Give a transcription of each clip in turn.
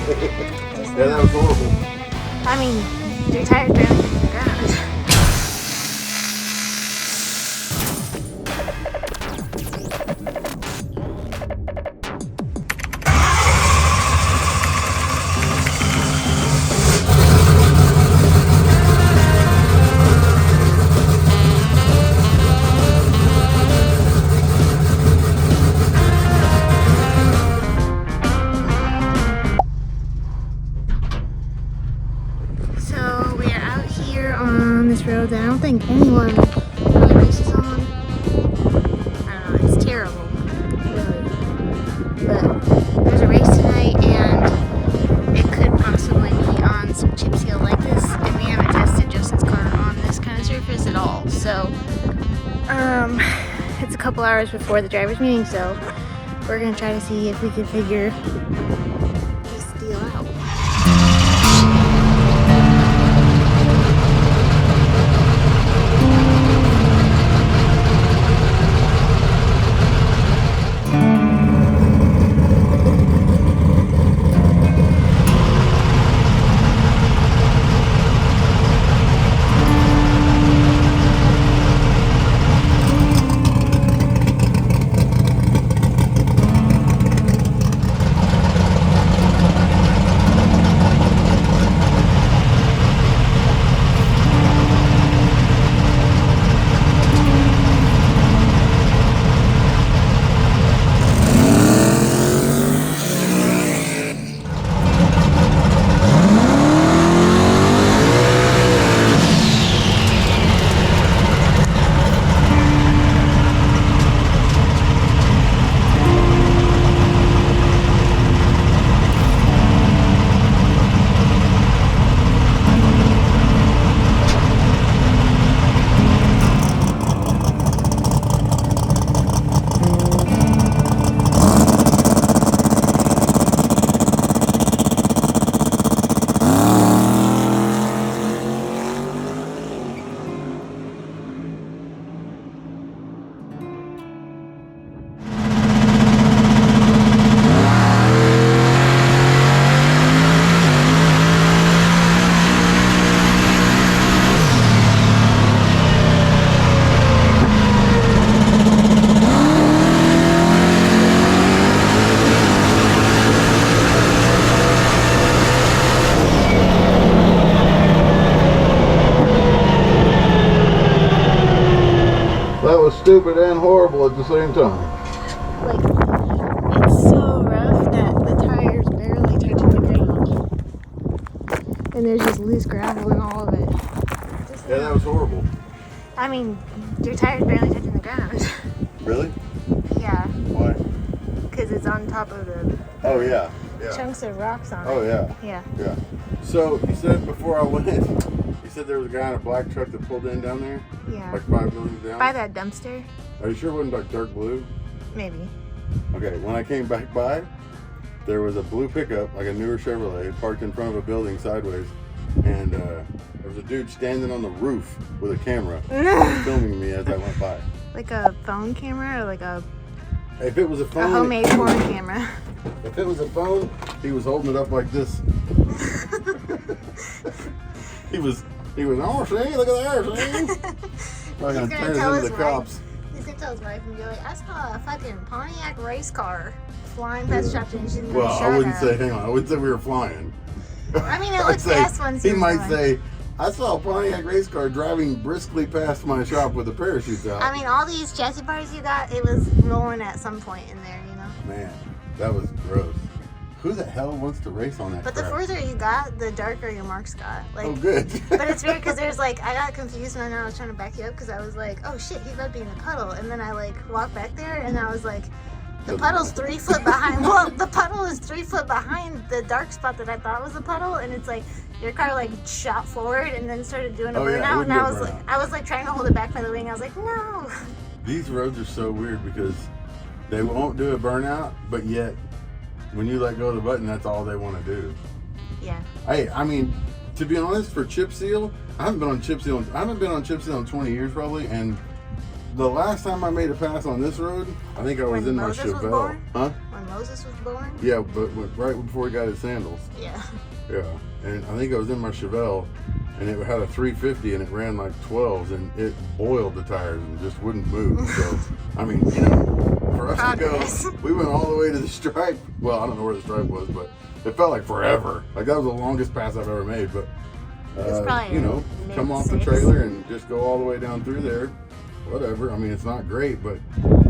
that was horrible. I mean, your tires barely hit the ground. So we are out here on this road that I don't think anyone really races on. I don't know, it's terrible, really. But there's a race tonight and it could possibly be on some chip seal like this, and we haven't tested Justin's car on this kind of surface at all. So it's a couple hours before the driver's meeting, so we're gonna try to see if we can figure this deal out. That was stupid and horrible at the same time. Like, it's so rough that the tires barely touching the ground. And there's just loose gravel in all of it. Yeah, that was horrible. I mean, your tires barely touching the ground. Really? Yeah, Why? because it's on top of the Oh, yeah. Yeah. chunks of rocks on Oh, it. yeah. Yeah. Yeah. So, you said before I went, you said there was a guy in a black truck that pulled in down there? Yeah. Like 5 buildings down? By that dumpster? Are you sure it wasn't like dark blue? Maybe. Okay, when I came back by, there was a blue pickup, like a newer Chevrolet, parked in front of a building sideways. And there was a dude standing on the roof with a camera filming me as I went by. Like a phone camera or like a If it was a phone, homemade porn camera? if it was a phone, he was holding it up like this. he was, oh, see, look at there, see? I'm gonna turn it into the cops. He's gonna tell his wife and be like, I saw a fucking Pontiac race car flying past the shop and she's gonna Well, shut I wouldn't up. say, hang on, I wouldn't say we were flying. I mean, it I'd looks say- fast once He you're might flying. say, I saw a Pontiac race car driving briskly past my shop with the parachutes out. I mean, all these chassis bars you got, it was rolling at some point in there, you know? Man, that was gross. Who the hell wants to race on that But the crap? further you got, the darker your marks got. Like, Oh, good. but it's weird because there's like, I got confused when I was trying to back you up because I was like, oh shit, he might be in a puddle. And then I like walked back there and I was like, the puddle's 3 foot behind. Well, the puddle is 3 foot behind the dark spot that I thought was a puddle. And it's like, your car like shot forward and then started doing a Oh, yeah, it burnout. would And do a I was burnout. like, trying to hold it back by the wing. I was like, no. These roads are so weird because they won't do a burnout, but yet when you let go of the button, that's all they want to do. Yeah. Hey, I mean, to be honest, for chip seal, I haven't been on chip seal in 20 years probably, and the last time I made a pass on this road, I think I was When in my Moses was Chevelle. born? Huh? When Moses was born? Yeah, but right before he got his sandals. Yeah. Yeah, and I think I was in my Chevelle, and it had a 350, and it ran like 12s, and it boiled the tires and just wouldn't move. So, I mean, you know, for us Progress. to go, we went all the way to the stripe. Well, I don't know where the stripe was, but it felt like forever. Like that was the longest pass I've ever made. But you know, come off the trailer and just go all the way down through there. Whatever. I mean, it's not great, but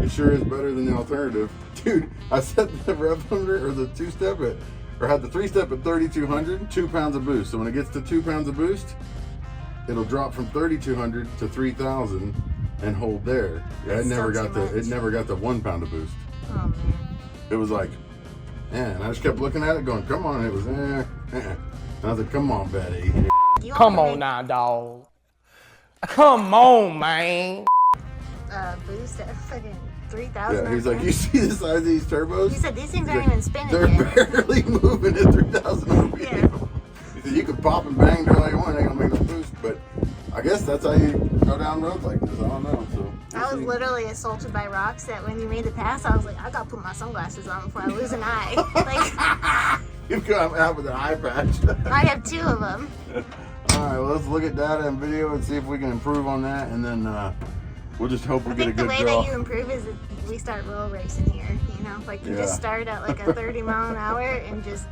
it sure is better than the alternative. Dude, I set the rev limiter or the two-step at, or had the three-step at 3,200, 2 pounds of boost. So when it gets to 2 pounds of boost, it'll drop from 3,200 to 3,000 and hold there. Yeah, it never got the 1 pound of boost. Oh man. It was like, and I just kept looking at it, going, "Come on!" It was, And I was like, "Come on, Betty." Come on now, dog. Come on, man. Boost at fucking 3,000. Yeah, he's like, "You see the size of these turbos?" He said these things aren't even spinning They're yet. barely moving at 3,000 RPM. Yeah. He said, "You can pop and bang till all you want, ain't gonna make no boost." But I guess that's how you go down roads like this. I don't know. So I was literally assaulted by rocks that when you made the pass, I was like, I gotta put my sunglasses on before I lose an eye. Like, you come out with an eye patch. I have 2 of them. All right, well, let's look at data and video and see if we can improve on that, and then we'll just hope we I get a think the good way draw. that you improve is that we start roll racing here, you know? Like you just start at like a 30 mile an hour and just,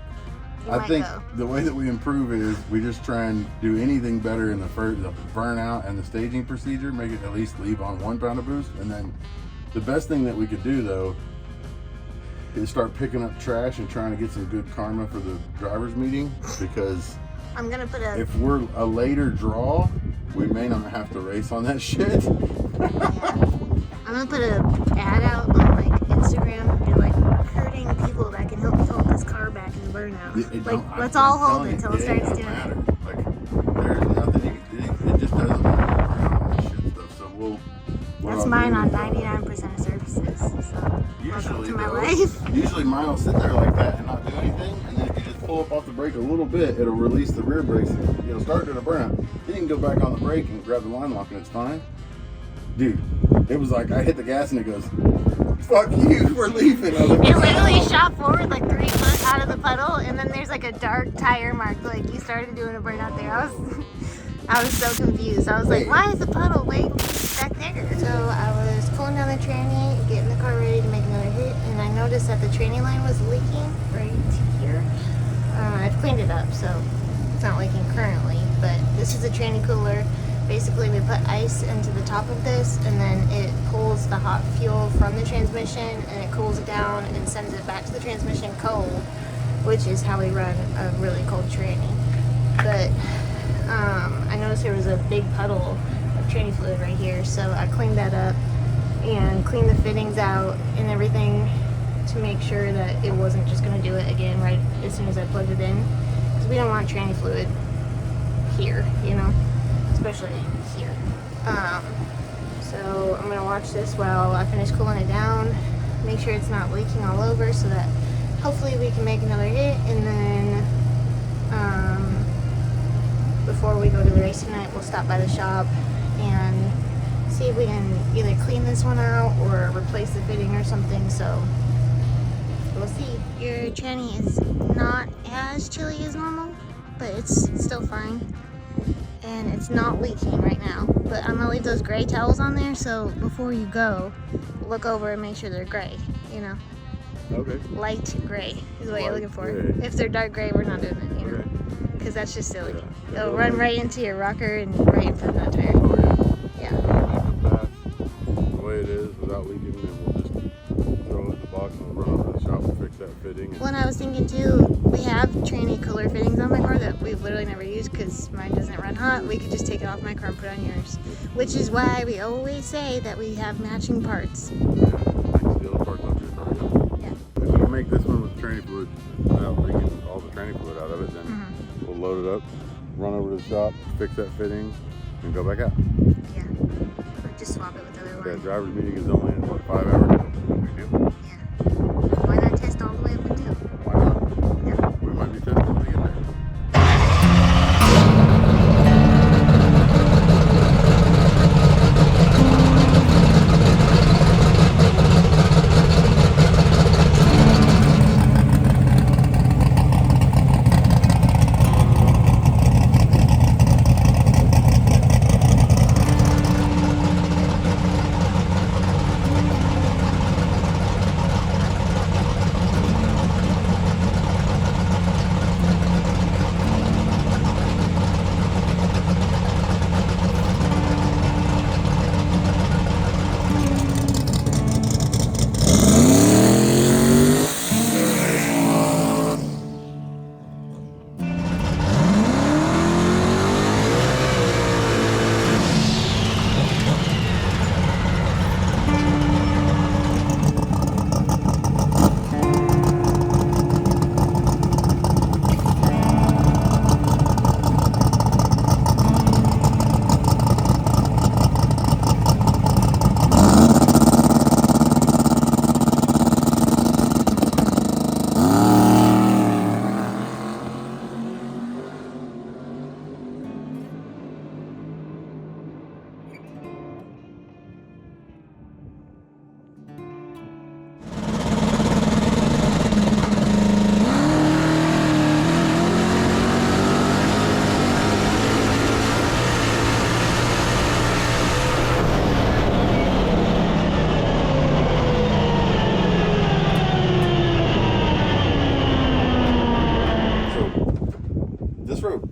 I think the way that we improve is we just try and do anything better in the burnout and the staging procedure, make it at least leave on 1 pound of boost. And then the best thing that we could do though is start picking up trash and trying to get some good karma for the driver's meeting, because I'm gonna put if we're a later draw, we may not have to race on that shit. I'm gonna put an ad out on like Instagram. Be like, hurting people that can help me hold this car back in the burnout. Like, let's all hold it until it starts doing it. Like, there's nothing you can do. It just doesn't matter on this shit stuff. So we'll. That's mine on 99% of surfaces. So Usually, to my though, life. usually mine will sit there like that and not do anything, and then if you just pull up off the brake a little bit, it'll release the rear brakes. It'll start doing a burnout. Then you can go back on the brake and grab the line lock, and it's fine. Dude, it was like I hit the gas and it goes, "Fuck you, we're leaving." I was like, It literally shot forward like 3 foot out of the puddle, and then there's like a dark tire mark. Like you started doing a burnout there. I was so confused. I was like, why is the puddle way back there? So I was pulling down the tranny, getting the car ready to make another hit, and I noticed that the tranny line was leaking right here. I've cleaned it up, so it's not leaking currently, but this is a tranny cooler. Basically, we put ice into the top of this, and then it pulls the hot fuel from the transmission, and it cools it down and sends it back to the transmission cold, which is how we run a really cold tranny. But I noticed there was a big puddle of tranny fluid right here, so I cleaned that up and cleaned the fittings out and everything to make sure that it wasn't just going to do it again right as soon as I plugged it in, because we don't want tranny fluid here, you know, especially here. So I'm going to watch this while I finish cooling it down, make sure it's not leaking all over, so that hopefully we can make another hit, and then before we go to the race tonight, we'll stop by the shop and see if we can either clean this one out or replace the fitting or something. So we'll see. Your tranny is not as chilly as normal, but it's still fine. And it's not leaking right now. But I'm gonna leave those gray towels on there, so before you go, look over and make sure they're gray, you know? Okay. Light gray is what you're looking for. Gray. If they're dark gray, we're not doing it, you know? Okay. Because that's just silly. Yeah. It'll run right into your rocker and right in front of that tire. Oh, Yeah. pass the way it is without leaking, and we'll just throw it in the box and we'll run over to the shop and fix that fitting. When I was thinking too, we have tranny cooler fittings on my car that we've literally never used because mine doesn't run hot. We could just take it off my car and put it on yours. Which is why we always say that we have matching parts. Yeah, steal the parts off your car. Yeah. If we can make this one with tranny fluid without leaking all the tranny fluid out of it, then we'll load it up, run over to the shop, fix that fitting, and go back out. Yeah. Or just swap it with the other one. That driver's meeting is only in, what, 5 hours? We do. Yeah. Why not test all the way up until? Why not? Yeah. We might be testing when we get there. road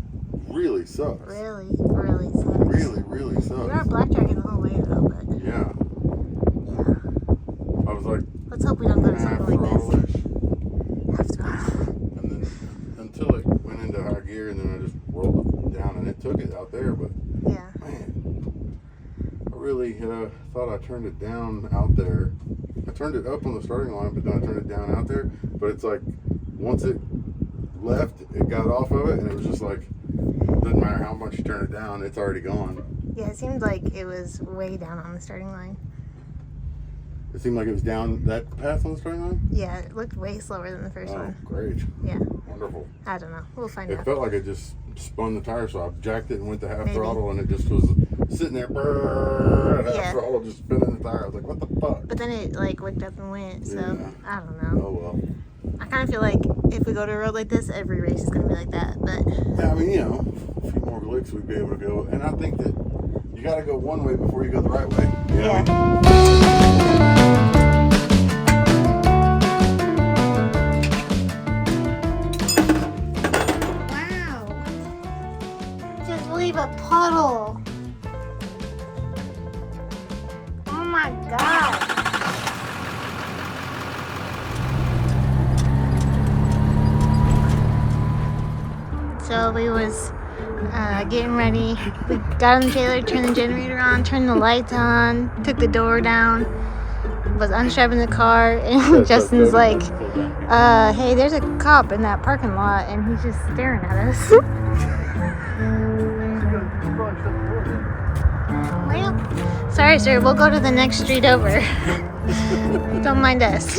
really sucks. Really sucks. Really sucks. We were blackjacking the whole way though, but Yeah. I was like, let's hope we don't go to half something like this. throttle-ish. Half throttle. And then until it went into high gear, and then I just rolled it down, and it took it out there. But Yeah. man, I really thought I turned it down out there. I turned it up on the starting line, but then I turned it down out there. But it's like once it left, it got off of it, and it was just like, doesn't matter how much you turn it down, it's already gone. Yeah, it seemed like it was way down on the starting line. It seemed like it was down that path on the starting line? Yeah, it looked way slower than the first Oh, one. great. Yeah. Wonderful. I don't know. We'll find It out. felt like it just spun the tire, so I jacked it and went to half Maybe. throttle, and it just was sitting there, brrr, at half Yeah. throttle, just spinning the tire. I was like, what the fuck? But then it like wicked up and went, so Yeah. I don't know. Oh, well. I kind of feel like if we go to a road like this, every race is going to be like that. But Yeah, I mean, you know, a few more licks we'd be able to go. And I think that you got to go one way before you go the right way. You know what I mean? wow, just leave a puddle. Oh my god. So we was getting ready. We got in the trailer, turned the generator on, turned the lights on, took the door down, was unstrapping the car, and Justin's like, hey, there's a cop in that parking lot, and he's just staring at us. Well, sorry, sir, we'll go to the next street over. Don't mind us.